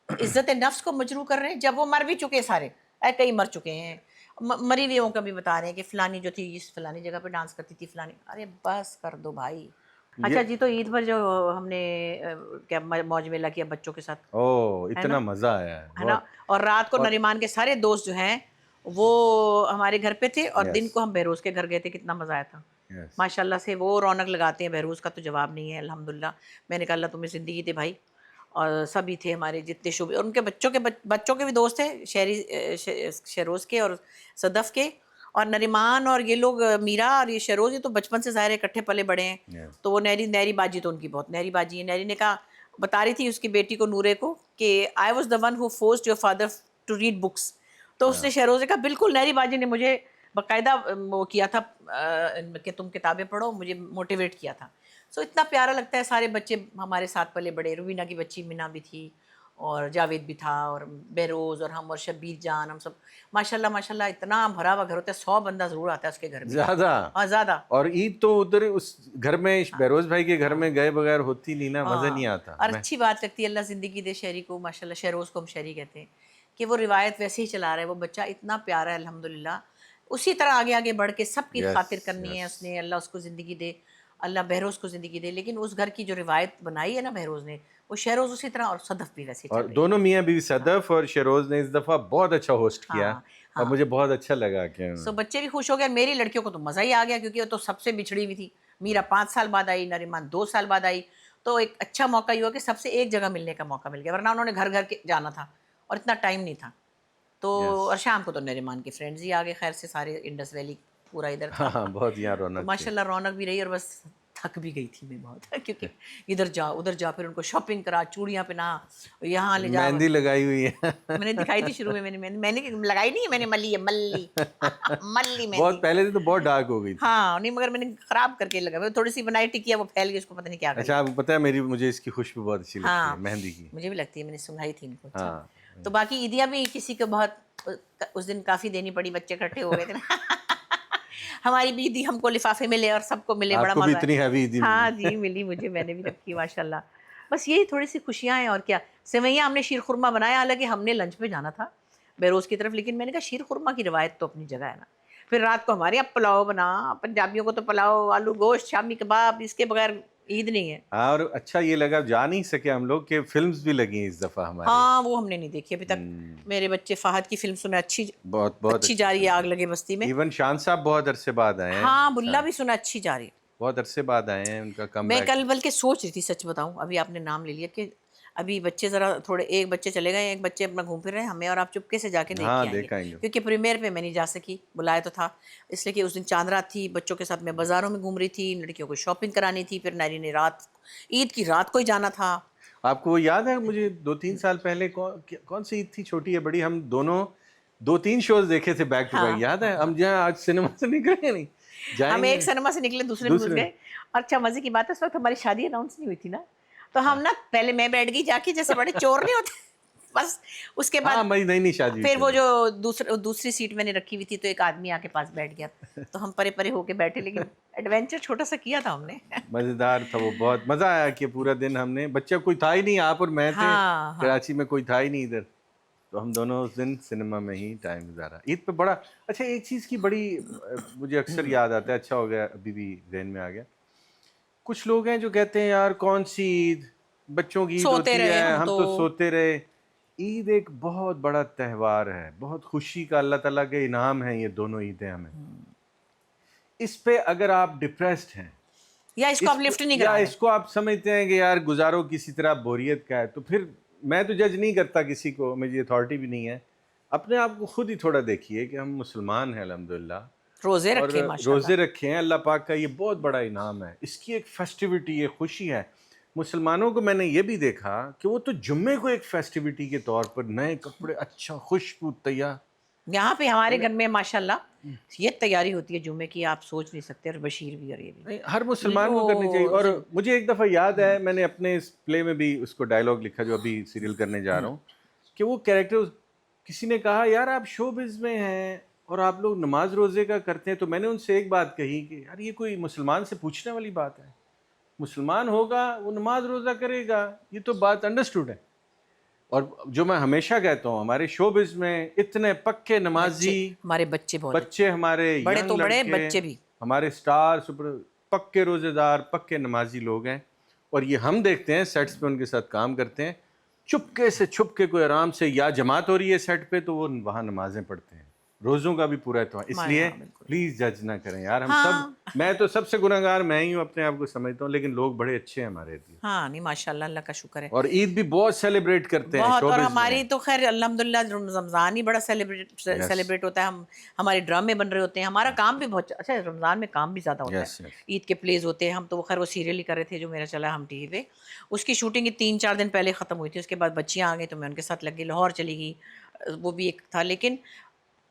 عزت نفس کو مجروح کر رہے ہیں, جب وہ مر بھی چکے سارے, کئی مر چکے ہیں, مری ہوئیوں کا بھی بتا رہے ہیں کہ فلانی جو تھی اس فلانی جگہ پہ ڈانس کرتی تھی فلانی. ارے بس کر دو بھائی. اچھا جی, تو عید پر جو ہم نے کیا موج میلہ کیا بچوں کے ساتھ, اتنا مزہ آیا ہے نا, اور رات کو نریمان کے سارے دوست جو ہیں وہ ہمارے گھر پہ تھے, اور دن کو ہم بہروز کے گھر گئے تھے. کتنا مزہ آیا تھا ماشاء اللہ سے. وہ رونق لگاتے ہیں, بہروز کا تو جواب نہیں ہے الحمدللہ. میں نے کہا اللہ تمہیں زندگی دے بھائی. اور سبھی تھے ہمارے جتنے شعبے, اور ان کے بچوں کے بھی دوست تھے, شہروز کے اور صدف کے, اور نریمان اور یہ لوگ میرا اور یہ شہروز, یہ تو بچپن سے ظاہر اکٹھے پلے بڑے ہیں. تو وہ نیری باجی تو ان کی بہت نیری باجی ہے. نیری نے کہا, بتا رہی تھی اس کی بیٹی کو نورے کو کہ I was the one who forced your father to read books. تو اس نے شہروز نے کہا بالکل, نیری باجی نے مجھے باقاعدہ وہ کیا تھا کہ تم کتابیں پڑھو, مجھے موٹیویٹ کیا تھا. سو اتنا پیارا لگتا ہے, سارے بچے ہمارے ساتھ پلے بڑے. روبینہ کی بچی منہ بھی تھی, اور جاوید بھی تھا, اور بہروز, اور ہم, اور شبیر جان, ہم سب ماشاءاللہ ماشاءاللہ. اتنا بھرا ہوا گھر ہوتا ہے, 100 بندہ ضرور آتا ہے اس کے گھر میں, زیادہ. ہاں زیادہ. اور عید تو ادھر اس گھر میں بہروز بھائی کے گھر میں گئے بغیر ہوتی نہیں نا, مزہ نہیں آتا. اور اچھی بات لگتی ہے, اللہ زندگی دے شہری کو ماشاءاللہ. شہروز کو ہم شہری کہتے ہیں کہ وہ روایت ویسے ہی چلا رہا ہے. وہ بچہ اتنا پیارا ہے الحمدللہ, اسی طرح آگے آگے بڑھ کے سب کی خاطر کرنی ہے اس نے. اللہ اس کو زندگی دے, اللہ بہروز کو زندگی دے. لیکن اس گھر کی جو روایت بنائی ہے نا بہروز نے, وہ شہروز اسی طرح, اور صدف بھی ویسے چل اور رہی ہے. دونوں میاں بیوی صدف اور شہروز نے اس دفعہ بہت اچھا ہوسٹ کیا, اور مجھے بہت اچھا لگا کہ سو بچے بھی خوش ہو گئے. میری لڑکیوں کو تو مزہ ہی آ گیا, کیونکہ وہ تو سب سے بچھڑی ہوئی تھی. میرا 5 سال بعد آئی, نریمان 2 سال بعد آئی. تو ایک اچھا موقع یہ ہوا کہ سب سے ایک جگہ ملنے کا موقع مل گیا, ورنہ انہوں نے گھر گھر کے جانا تھا اور اتنا ٹائم نہیں تھا. تو اور شام کو تو نریمان کے فرینڈز ہی آ گئے, خیر سے سارے انڈس ویلی پورا ادھر تھا. بہت یہاں تو رونق ماشاء اللہ رونق بھی رہی, اور بس تھک بھی گئی تھی میں بہت, کیونکہ ادھر جا ادھر جا, پھر ان کو شاپنگ کرا, چوڑیاں پہنا, یہاں لے جا. مہندی لگائی ہوئی ہے. میں نے دکھائی تھی شروع میں, میں نے لگائی نہیں ہے, میں نے ملی ہے, ملی ملی مہندی. بہت پہلے سے تو بہت ڈارک ہو گئی تھی. ہاں نہیں, مگر میں نے خراب کر کے لگا, تھوڑی سی بنائی ٹکیا, وہ پھیل گئی, اس کو پتہ نہیں کیا کر. اچھا, آپ کو پتہ ہے مجھے اس کی خوشبو بہت اچھی لگتی ہے, مہندی کی. مجھے بھی لگتی ہے, میں نے سنگھائی تھی ان کو. اچھا, تو باقی عیدیاں بھی کسی کو بہت اس دن کافی دینی پڑی, بچے اکٹھے ہو گئے تھے نا. ہماری بھی عیدی ہم کو لفافے ملے اور سب کو ملے, بڑا مزہ. اتنی ہیوی عیدی. ہاں جی ملی مجھے, میں نے بھی رکھی ماشاء اللہ. بس یہی تھوڑی سی خوشیاں ہیں, اور کیا. سویاں ہم نے شیر خورما بنایا, حالانکہ ہم نے لنچ پہ جانا تھا بہروز کی طرف, لیکن میں نے کہا شیر خورما کی روایت تو اپنی جگہ ہے نا. پھر رات کو ہمارے یہاں پلاؤ بنا, پنجابیوں کو تو پلاؤ, آلو گوشت, شامی کباب, اس کے بغیر عید نہیں ہے. اور اچھا یہ لگا, جا نہیں سکے ہم لوگ, کہ فلمز بھی لگی اس دفعہ ہماری. ہاں وہ ہم نے نہیں دیکھی ابھی تک. میرے بچے فہد کی فلم سنا اچھی, بہت اچھی جا رہی ہے, آگ لگے بستی میں. ایون شان صاحب بہت عرصے بعد آئے ہیں. ہاں بلا بھی سنا اچھی جا رہی ہے, بہت عرصے بعد آئے ہیں, ان کا کم میں بیک. کل بلکہ سوچ رہی تھی, سچ بتاؤں, ابھی آپ نے نام لے لیا, کہ ابھی بچے ذرا تھوڑے, ایک بچے چلے گئے, ایک بچے اپنا گھوم پھر رہے ہیں, ہمیں اور آپ چپکے سے جا کے دیکھ کے آئیں گے, کیونکہ پریمیئر پہ میں نہیں جا سکی, بلایا تو تھا اس لیے کہ اس دن چاند رات تھی. بچوں کے ساتھ میں بازاروں میں گھوم رہی تھی, لڑکیوں کو شاپنگ کرانی تھی, پھر ناری نے رات عید کی رات کو ہی جانا تھا. آپ کو وہ یاد ہے, مجھے 2-3 سال پہلے کون سی عید تھی, چھوٹی ہے بڑی, ہم دونوں 2-3 شوز دیکھے تھے بیک ٹو بیک, یاد ہے؟ ہم جہاں آج سنیما سے نکلے نہیں, ہم ایک سنیما سے نکلے, دوسرے میں گھس گئے. اور اچھا مزے کی بات ہے, اس وقت ہماری شادی اناؤنس نہیں ہوئی تھی نا, تو ہم نا پہلے میں بیٹھ گئی جا کے, جیسے بڑے چور نہیں ہوتے بس. اس کے بعد نہیں شادی, پھر وہ جو دوسری سیٹ میں نے رکھی ہوئی تھی, تو ایک آدمی آ کے پاس بیٹھ گیا, تو ہم پرے پرے ہو کے بیٹھے, لیکن ایڈونچر چھوٹا سا کیا تھا ہم نے. مزیدار تھا وہ, بہت مزہ آیا کہ پورا دن ہم نے, بچہ کوئی تھا ہی نہیں, آپ اور میں تھے کراچی میں, کوئی تھا ہی نہیں ادھر, تو ہم دونوں اس دن سنیما میں ہی ٹائم گزارا. عید پہ بڑا اچھا, ایک چیز کی بڑی مجھے اکثر یاد آتا ہے, اچھا ہو گیا ابھی بھی ذہن میں آ گیا. کچھ لوگ ہیں جو کہتے ہیں یار کون سی عید, بچوں کی عید ہوتی ہے, ہم تو سوتے رہے. عید ایک بہت بڑا تہوار ہے، بہت خوشی کا اللہ تعالیٰ کے انعام ہیں یہ دونوں عیدیں ہمیں. اس پہ اگر آپ ڈپریسڈ ہیں یا اس کو آپ لفٹ نہیں کرا رہے. اس کو آپ سمجھتے ہیں کہ یار گزارو کسی طرح بوریت کا ہے، تو پھر میں تو جج نہیں کرتا کسی کو، مجھے اتھارٹی بھی نہیں ہے. اپنے آپ کو خود ہی تھوڑا دیکھیے کہ ہم مسلمان ہیں الحمدللہ، روزے اور رکھے ماشاءاللہ. روزے رکھے ہیں. اللہ پاک کا یہ بہت بڑا انعام ہے، اس کی ایک فیسٹیوٹی، یہ خوشی ہے. مسلمانوں کو میں نے یہ بھی دیکھا کہ وہ تو جمعے کو ایک فیسٹیوٹی کے طور پر نئے کپڑے، اچھا خوشبو تیار. یہاں پہ ہمارے گھر میں ماشاءاللہ یہ تیاری ہوتی ہے جمعے کی، آپ سوچ نہیں سکتے. اور بشیر بھی، اور یہ بھی نہیں، ہر مسلمان کو کرنی چاہیے. اور مجھے ایک دفعہ یاد ہے، میں نے اپنے اس پلے میں بھی اس کو ڈائلاگ لکھا جو ابھی سیریل کرنے جا رہا ہوں، کہ وہ کیریکٹر، کسی نے کہا یار آپ شو بز میں ہیں اور آپ لوگ نماز روزے کا کرتے ہیں. تو میں نے ان سے ایک بات کہی کہ یار یہ کوئی مسلمان سے پوچھنے والی بات ہے؟ مسلمان ہوگا وہ نماز روزہ کرے گا، یہ تو بات انڈرسٹوڈ ہے. اور جو میں ہمیشہ کہتا ہوں، ہمارے شو بز میں اتنے پکے نمازی ہمارے بچے بہت بچے، ہمارے بڑے ینگ تو بڑے، لڑکے، بچے بھی، ہمارے سٹار سپر پکے روزے دار، پکے نمازی لوگ ہیں. اور یہ ہم دیکھتے ہیں سیٹس پہ ان کے ساتھ کام کرتے ہیں، چپکے سے چھپ کے کوئی آرام سے، یا جماعت ہو رہی ہے سیٹ پہ تو وہ وہاں نمازیں پڑھتے ہیں، روزوں کا بھی پورا اہتمام. اس لیے بالکل. پلیز جج نہ کریں یار. ہم سب، ہاں میں تو سب سے گناہگار میں ہی ہوں، اپنے آپ کو سمجھتا ہوں، لیکن لوگ بڑے اچھے ہیں ہمارے ارد گرد. ہاں نہیں ماشاءاللہ، اللہ کا شکر ہے. اور عید بھی بہت سیلیبریٹ کرتے ہیں بہت. اور شوبز میں. ہماری تو خیر الحمدللہ رمضان ہی بڑا سیلیبریٹ ہوتا ہے. ہمارے ڈرامے بن رہے ہوتے ہیں، ہمارا کام بھی بہت اچھا ہے. رمضان میں کام بھی زیادہ ہوتا ہے. عید کے پلیز ہوتے ہیں. ہم تو خیر وہ سیریل ہی کر رہے تھے جو میرا چلا ہم ٹی وی پہ، اس کی شوٹنگ 3-4 دن پہلے ختم ہوئی تھی. اس کے بعد بچیاں آ گئی تو میں ان کے ساتھ لگ گئی. لاہور چلی گئی، وہ بھی ایک تھا. لیکن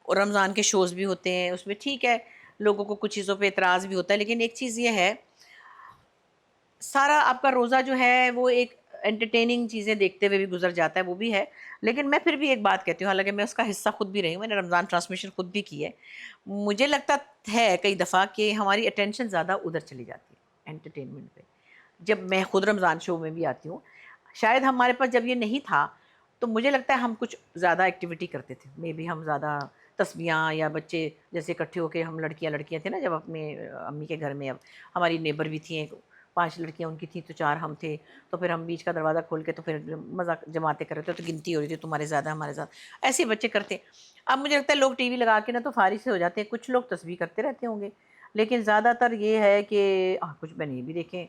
رمضان کے شوز بھی ہوتے ہیں اس میں، ٹھیک ہے لوگوں کو کچھ چیزوں پہ اعتراض بھی ہوتا ہے. لیکن ایک چیز یہ ہے، سارا آپ کا روزہ جو ہے وہ ایک انٹرٹیننگ چیزیں دیکھتے ہوئے بھی گزر جاتا ہے، وہ بھی ہے. لیکن میں پھر بھی ایک بات کہتی ہوں، حالانکہ میں اس کا حصہ خود بھی رہی ہوں، میں نے رمضان ٹرانسمیشن خود بھی کی ہے. مجھے لگتا ہے کئی دفعہ کہ ہماری اٹینشن زیادہ ادھر چلی جاتی ہے انٹرٹینمنٹ پہ. جب میں خود رمضان شو میں بھی آتی ہوں، شاید ہمارے پاس جب یہ نہیں تھا تو مجھے لگتا ہے ہم کچھ زیادہ ایکٹیویٹی کرتے تھے. مے بی ہم زیادہ تسبیحاں، یا بچے جیسے اکٹھے ہو کے، ہم لڑکیاں تھے نا جب اپنے امی کے گھر میں، اب ہماری نیبر بھی تھیں 5 لڑکیاں ان کی تھیں تو 4 ہم تھے، تو پھر ہم بیچ کا دروازہ کھول کے تو پھر مذاق جماعتیں کر رہے تھے، تو گنتی ہو رہی تھی تمہارے زیادہ ہمارے زیادہ، ایسے بچے کرتے. اب مجھے لگتا ہے لوگ ٹی وی لگا کے نا تو فارغ سے ہو جاتے ہیں. کچھ لوگ تسبیح کرتے رہتے ہوں گے، لیکن زیادہ تر یہ ہے کہ کچھ میں نے یہ بھی دیکھیں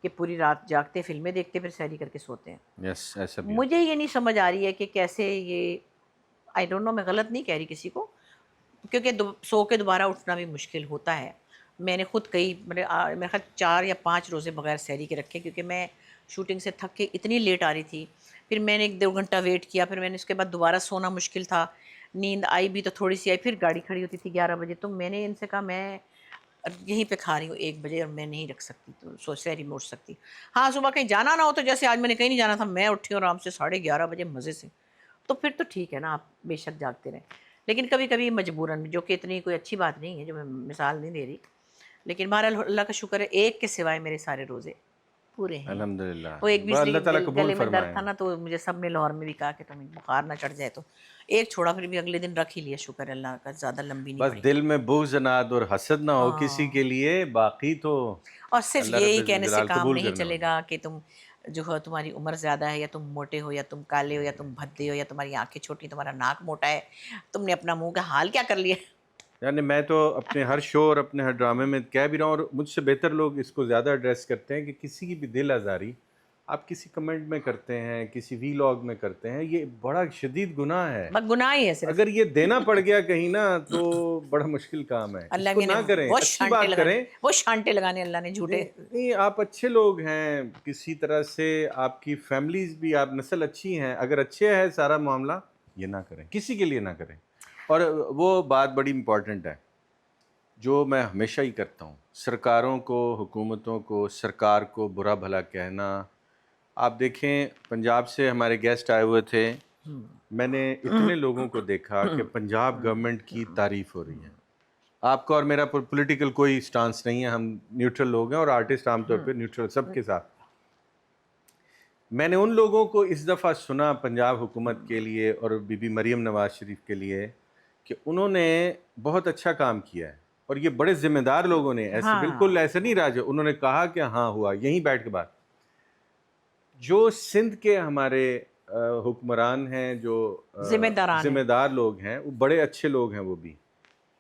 کہ پوری رات جاگتے، فلمیں دیکھتے، پھر سحری کر کے سوتے ہیں. یس، ایسا بھی مجھے یہ نہیں سمجھ آ رہی ہے کہ کیسے یہ، آئی ڈونٹ نو، میں غلط نہیں کہہ رہی کسی کو، کیونکہ سو کے دوبارہ اٹھنا بھی مشکل ہوتا ہے. میں نے خود میرے خیال 4 یا 5 روزے بغیر سحری کے رکھے، کیونکہ میں شوٹنگ سے تھک کے اتنی لیٹ آ رہی تھی. پھر میں نے 1-2 گھنٹہ ویٹ کیا، پھر میں نے اس کے بعد دوبارہ سونا مشکل تھا. نیند آئی بھی تو تھوڑی سی آئی، پھر گاڑی کھڑی ہوتی تھی 11 بجے. تو میں نے ان سے کہا میں یہیں پہ کھا رہی ہوں 1 بجے، اور میں نہیں رکھ سکتی، تو سحری میں اٹھ سکتی. ہاں صبح کہیں جانا نہ ہو تو، جیسے آج میں نے کہیں نہیں جانا تھا، میں اٹھی ہوں آرام سے 11:30 بجے مزے سے، تو پھر تو ٹھیک ہے نا، آپ بے شک جاگتے رہیں. لیکن کبھی کبھی مجبوراً، جو کہ اتنی کوئی اچھی بات نہیں ہے، جو میں مثال نہیں دے رہی. لیکن بہرحال اللہ کا شکر ہے، ایک کے سوائے میرے سارے روزے پورے ہیں. الحمدللہ. وہ ایک اللہ بیچ تعالیٰ قبول گلے میں درد فرمائے. تھا نا، تو مجھے سب نے لاہور میں بھی کہا کہ تمہیں بخار نہ چڑھ جائے، تو ایک چھوڑا، پھر بھی اگلے دن رکھ ہی لیا. شکر ہے اللہ کا، زیادہ لمبی نہیں بس پڑی. دل میں بغض، اناد اور حسد نہ ہو کسی کے لیے، باقی تو اور صرف اللہ رب یہی العزت کہنے سے جلال کام قبول نہیں کرنے چلے والا. گا کہ تم جو ہو، تمہاری عمر زیادہ ہے، یا تم موٹے ہو، یا تم کالے ہو، یا تم بھدے ہو، یا تمہاری آنکھیں چھوٹی، تمہارا ناک موٹا ہے، تم نے اپنا منہ کا حال کیا کر لیا. یعنی میں تو اپنے ہر شو اور اپنے ہر ڈرامے میں کہہ بھی رہا ہوں، اور مجھ سے بہتر لوگ اس کو زیادہ ایڈریس کرتے ہیں، کہ کسی کی بھی دل آزاری آپ کسی کمنٹ میں کرتے ہیں، کسی وی لاگ میں کرتے ہیں، یہ بڑا شدید گناہ ہے. بس گناہ ہی ہے صرف. اگر یہ دینا پڑ گیا کہیں نا تو بڑا مشکل کام ہے. اس اللہ کو نے نہ کریں، وہ اچھی شانٹے بات لگانے، کریں. وہ شانٹے لگانے اللہ نے جھوٹے. نہیں، آپ اچھے لوگ ہیں کسی طرح سے، آپ کی فیملیز بھی، آپ نسل اچھی ہیں، اگر اچھے ہے سارا معاملہ، یہ نہ کریں، کسی کے لیے نہ کریں. اور وہ بات بڑی امپورٹنٹ ہے جو میں ہمیشہ ہی کرتا ہوں، سرکاروں کو، حکومتوں کو، سرکار کو برا بھلا کہنا. آپ دیکھیں پنجاب سے ہمارے گیسٹ آئے ہوئے تھے، میں نے اتنے لوگوں کو دیکھا کہ پنجاب گورنمنٹ کی تعریف ہو رہی ہے. آپ کا اور میرا پولیٹیکل کوئی سٹانس نہیں ہے، ہم نیوٹرل لوگ ہیں، اور آرٹسٹ عام طور پہ نیوٹرل سب کے ساتھ. میں نے ان لوگوں کو اس دفعہ سنا پنجاب حکومت کے لیے اور بی بی مریم نواز شریف کے لیے، کہ انہوں نے بہت اچھا کام کیا ہے، اور یہ بڑے ذمہ دار لوگوں نے، ایسے بالکل ایسے نہیں راجا، انہوں نے کہا کہ ہاں ہوا، یہیں بیٹھ کے بات. جو سندھ کے ہمارے حکمران ہیں جو ذمہ دار لوگ ہیں وہ بڑے اچھے لوگ ہیں وہ بھی،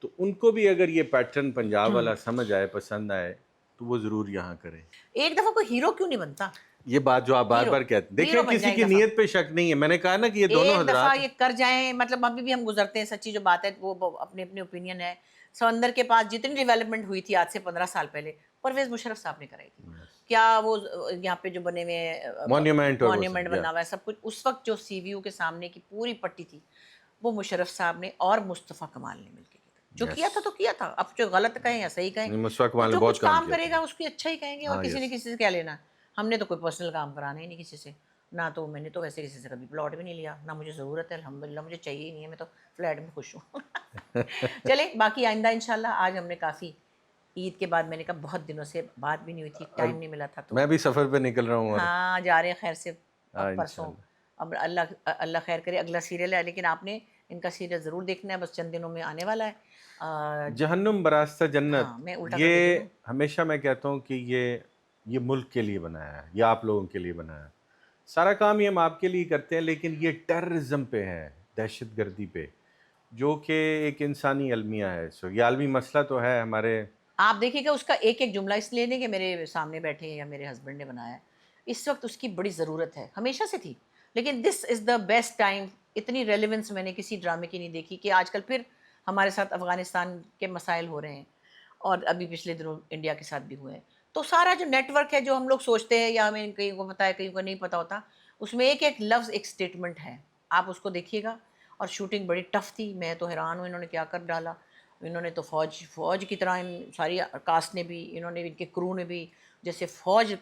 تو ان کو بھی اگر یہ پیٹرن پنجاب والا سمجھ آئے پسند آئے تو وہ ضرور یہاں کریں. ایک دفعہ کوئی ہیرو کیوں نہیں بنتا؟ یہ بات جو آپ بار بار کہتے ہیں، دیکھیں کسی کی نیت پہ شک نہیں ہے، میں نے کہا نا کہ یہ دونوں ایک دفعہ حضرات یہ کر جائیں. مطلب ابھی بھی ہم گزرتے ہیں، سچی جو بات ہے وہ اپنے اپنے اوپینین ہے. سمندر کے پاس جتنی ڈیولپمنٹ ہوئی تھی آج سے 15 سال پہلے پرویز مشرف صاحب نے کرائی تھی. کیا وہ یہاں پہ جو بنے ہوئے مونیومنٹ بنا ہوا ہے سب کچھ، اس وقت جو سی وی یو کے سامنے کی پوری پٹی تھی وہ مشرف صاحب نے اور مصطفیٰ کمال نے مل کے جو کیا تھا تو کیا تھا. اب جو غلط کہیں یا صحیح کہیں، جو کچھ کام کرے گا اس کی اچھا ہی کہیں گے، اور کسی نے کسی سے کیا لینا. ہم نے تو کوئی پرسنل کام کرانا ہی نہیں کسی سے، نہ تو میں نے تو ویسے کسی سے کبھی پلاٹ بھی نہیں لیا، نہ مجھے ضرورت ہے، الحمدللہ مجھے چاہیے ہی نہیں ہے، میں تو فلیٹ میں خوش ہوں. چلیں باقی آئندہ انشاءاللہ. آج ہم نے کافی عید کے بعد، میں نے کہا بہت دنوں سے بات بھی نہیں ہوئی تھی، ٹائم نہیں ملا تھا، تو میں بھی سفر پہ نکل رہا ہوں. ہاں جا رہے ہیں خیر سے اب پرسوں. اب اللہ خیر کرے. اگلا سیریل ہے لیکن آپ نے ان کا سیریل ضرور دیکھنا ہے، بس چند دنوں میں آنے والا ہے. جہنم براستہ جنت. میں الٹا یہ ہمیشہ میں کہتا ہوں کہ یہ ملک کے لیے بنایا ہے، یہ آپ لوگوں کے لیے بنایا ہے. سارا کام یہ ہم آپ کے لیے کرتے ہیں، لیکن یہ ٹیررزم پہ ہے، دہشت گردی پہ، جو کہ ایک انسانی المیہ ہے. سو یہ عالمی مسئلہ تو ہے ہمارے. آپ دیکھیے گا اس کا ایک ایک جملہ اس لیے نہیں کہ میرے سامنے بیٹھے ہیں یا میرے ہسبینڈ نے بنایا ہے، اس وقت اس کی بڑی ضرورت ہے، ہمیشہ سے تھی، لیکن دس از دا بیسٹ ٹائم. اتنی ریلیونس میں نے کسی ڈرامے کی نہیں دیکھی کہ آج کل پھر ہمارے ساتھ افغانستان کے مسائل ہو رہے ہیں، اور ابھی پچھلے دنوں انڈیا کے ساتھ بھی ہوئے ہیں. تو سارا جو نیٹ ورک ہے جو ہم لوگ سوچتے ہیں یا ہمیں کہیں کو پتہ ہے کہیں کو نہیں پتہ ہوتا، اس میں ایک ایک لفظ ایک سٹیٹمنٹ ہے. آپ اس کو دیکھیے گا. اور شوٹنگ بڑی ٹف تھی، میں تو حیران ہوں انہوں نے کیا کر ڈالا. انہوں نے تو فوج کی طرح ساری کاسٹ نے بھی، انہوں نے ان کے کرو نے بھی جیسے فوج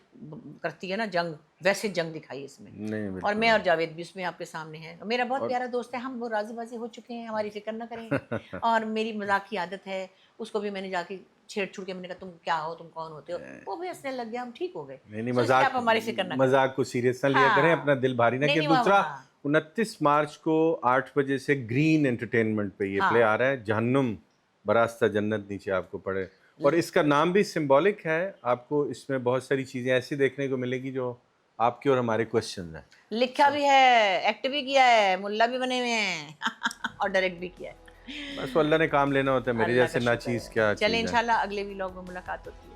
کرتی ہے نا جنگ، ویسے جنگ دکھائی اس میں. اور میں اور جاوید بھی اس میں آپ کے سامنے ہیں. میرا بہت پیارا دوست ہے، ہم وہ راضی بازی ہو چکے ہیں، ہماری فکر نہ کریں. اور میری مذاق کی عادت ہے، اس کو بھی میں نے جا کے چھیڑ چھوڑ کے میں نے کہا تم کیا ہو، تم کون ہوتے ہو، وہ بھی ہنسنے لگ گیا، ہم ٹھیک ہو گئے. نہیں، آپ ہماری فکر نہ کریں، مذاق کو سیریس نہ لیا کریں، اپنا دل بھاری نہ کیے. دوسرا 29 مارچ کو 8 بجے سے گرین انٹرٹینمنٹ پہ یہ پلے آ رہا ہے، جہنم براستہ جنت، نیچے آپ کو پڑھے. اور اس کا نام بھی سمبولک ہے. آپ کو اس میں بہت ساری چیزیں ایسی دیکھنے کو ملے گی جو آپ کے اور ہمارے کوشچنز ہیں. لکھا بھی ہے، ایکٹ بھی کیا ہے، ملا بھی بنے ہوئے ہیں اور ڈائریکٹ بھی کیا ہے. بس وہ اللہ نے کام لینا ہوتا ہے، میرے جیسے ناچیز کیا. چلیں انشاءاللہ اگلے ویلاگ میں ملاقات ہوتی ہے.